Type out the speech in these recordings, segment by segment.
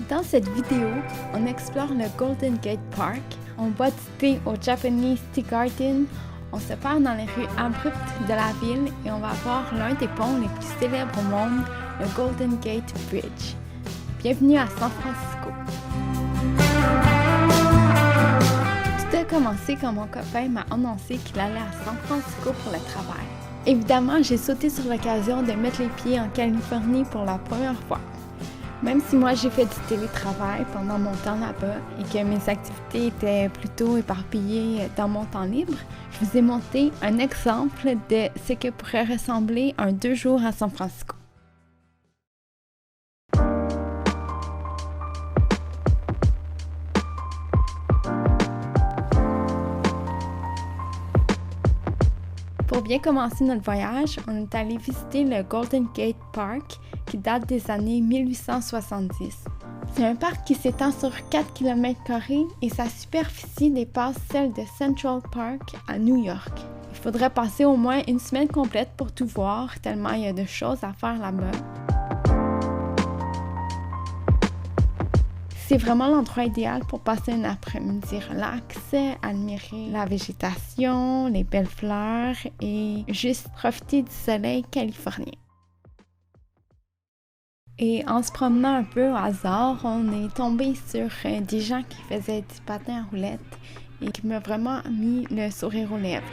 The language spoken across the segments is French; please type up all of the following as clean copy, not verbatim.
Dans cette vidéo, on explore le Golden Gate Park, on boit du thé au Japanese Tea Garden, on se perd dans les rues abruptes de la ville et on va voir l'un des ponts les plus célèbres au monde, le Golden Gate Bridge. Bienvenue à San Francisco. Tout a commencé quand mon copain m'a annoncé qu'il allait à San Francisco pour le travail. Évidemment, j'ai sauté sur l'occasion de mettre les pieds en Californie pour la première fois. Même si moi j'ai fait du télétravail pendant mon temps là-bas et que mes activités étaient plutôt éparpillées dans mon temps libre, je vous ai montré un exemple de ce que pourrait ressembler un 2 jours à San Francisco. Pour bien commencer notre voyage, on est allé visiter le Golden Gate Park qui date des années 1870. C'est un parc qui s'étend sur 4 km² et sa superficie dépasse celle de Central Park à New York. Il faudrait passer au moins une semaine complète pour tout voir, tellement il y a de choses à faire là-bas. C'est vraiment l'endroit idéal pour passer un après-midi relax, admirer la végétation, les belles fleurs et juste profiter du soleil californien. Et en se promenant un peu au hasard, on est tombé sur des gens qui faisaient du patin à roulettes et qui m'ont vraiment mis le sourire aux lèvres.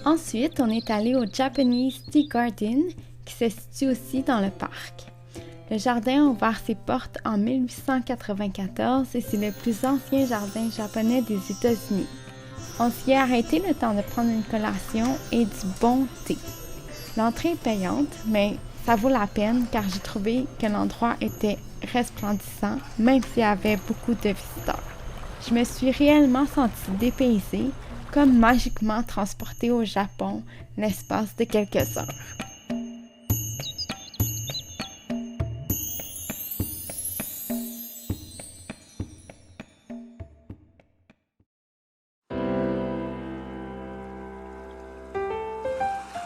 Ensuite, on est allé au Japanese Tea Garden, qui se situe aussi dans le parc. Le jardin a ouvert ses portes en 1894 et c'est le plus ancien jardin japonais des États-Unis. On s'y est arrêté le temps de prendre une collation et du bon thé. L'entrée est payante, mais ça vaut la peine car j'ai trouvé que l'endroit était resplendissant, même s'il y avait beaucoup de visiteurs. Je me suis réellement sentie dépaysée, comme magiquement transportée au Japon l'espace de quelques heures.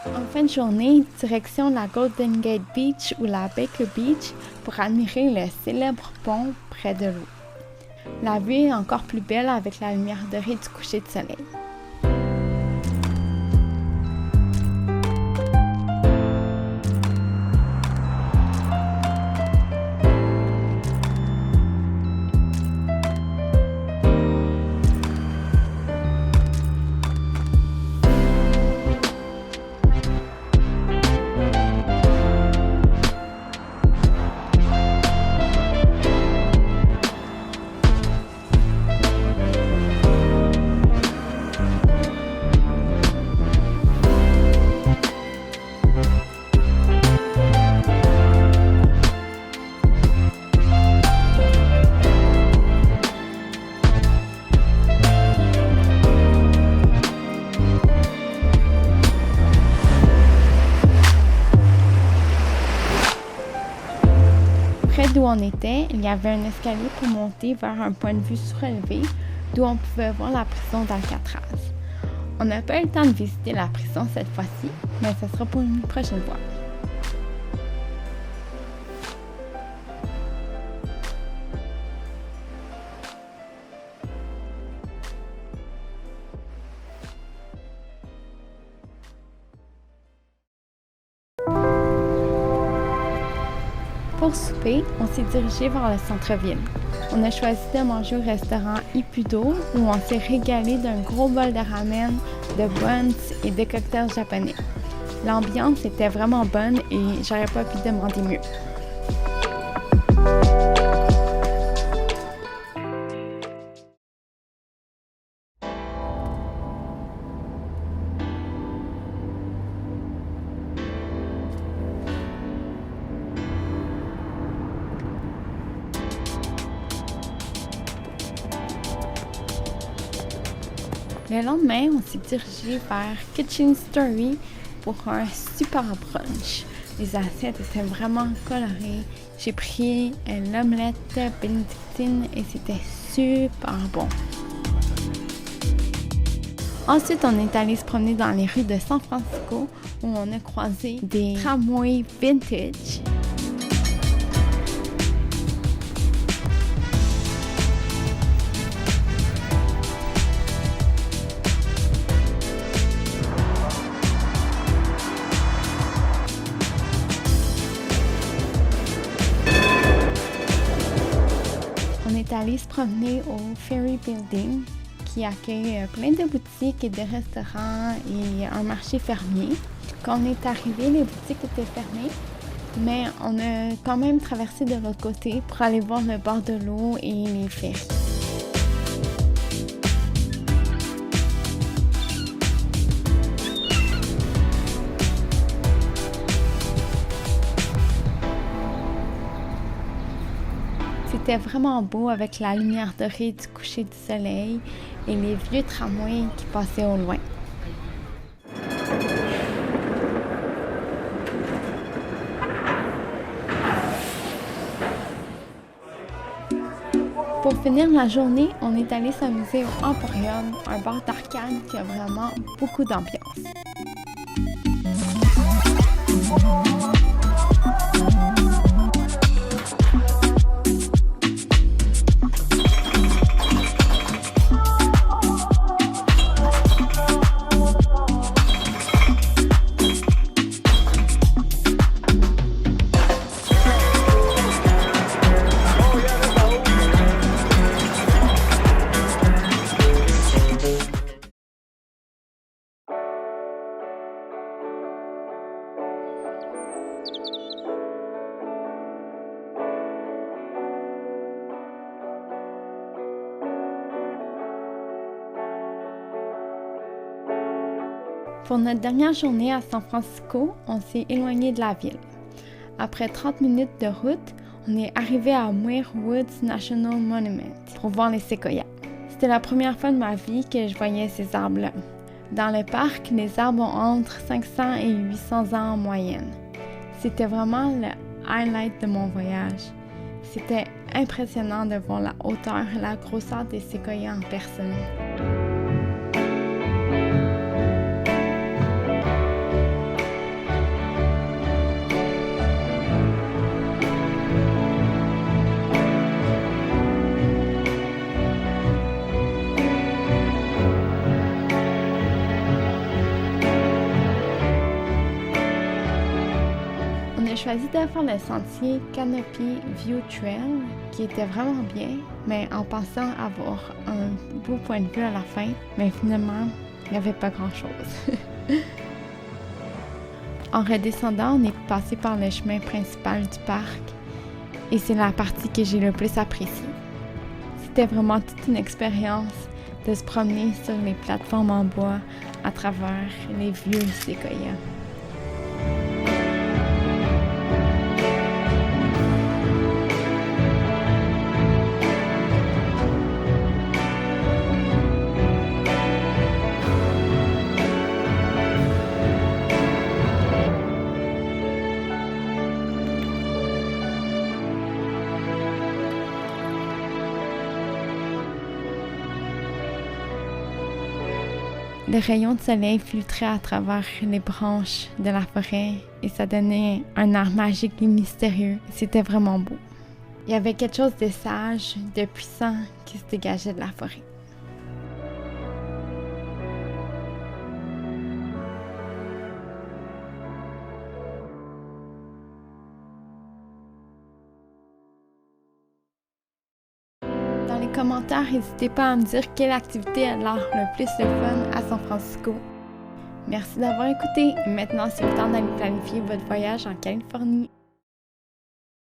En fin de journée, direction la Golden Gate Beach ou la Baker Beach pour admirer le célèbre pont près de l'eau. La vue est encore plus belle avec la lumière dorée du coucher de soleil. Près d'où on était, il y avait un escalier pour monter vers un point de vue surélevé d'où on pouvait voir la prison d'Alcatraz. On n'a pas eu le temps de visiter la prison cette fois-ci, mais ce sera pour une prochaine fois. Pour souper, on s'est dirigé vers le centre-ville. On a choisi de manger au restaurant Ippudo où on s'est régalé d'un gros bol de ramen, de buns et de cocktails japonais. L'ambiance était vraiment bonne et j'aurais pas pu demander mieux. Le lendemain, on s'est dirigé vers Kitchen Story pour un super brunch. Les assiettes étaient vraiment colorées. J'ai pris l'omelette bénédictine et c'était super bon. Ensuite, on est allé se promener dans les rues de San Francisco où on a croisé des tramways vintage. On est allé se promener au Ferry Building qui accueille plein de boutiques et de restaurants et un marché fermier. Quand on est arrivé, les boutiques étaient fermées, mais on a quand même traversé de l'autre côté pour aller voir le bord de l'eau et les ferries. C'était vraiment beau avec la lumière dorée du coucher du soleil et les vieux tramways qui passaient au loin. Pour finir la journée, on est allé s'amuser au Emporium, un bar d'arcade qui a vraiment beaucoup d'ambiance. Pour notre dernière journée à San Francisco, on s'est éloigné de la ville. Après 30 minutes de route, on est arrivé à Muir Woods National Monument pour voir les séquoias. C'était la première fois de ma vie que je voyais ces arbres-là. Dans le parc, les arbres ont entre 500 et 800 ans en moyenne. C'était vraiment le highlight de mon voyage. C'était impressionnant de voir la hauteur et la grosseur des séquoias en personne. On a choisi de faire le sentier Canopy View Trail, qui était vraiment bien, mais en pensant avoir un beau point de vue à la fin, mais finalement, il n'y avait pas grand-chose. En redescendant, on est passé par le chemin principal du parc, et c'est la partie que j'ai le plus appréciée. C'était vraiment toute une expérience de se promener sur les plateformes en bois à travers les vieux séquoias. Le rayon de soleil filtrait à travers les branches de la forêt et ça donnait un air magique et mystérieux. C'était vraiment beau. Il y avait quelque chose de sage, de puissant qui se dégageait de la forêt. Dans les commentaires, n'hésitez pas à me dire quelle activité a l'air le plus le fun à San Francisco. Merci d'avoir écouté. Maintenant, c'est le temps d'aller planifier votre voyage en Californie.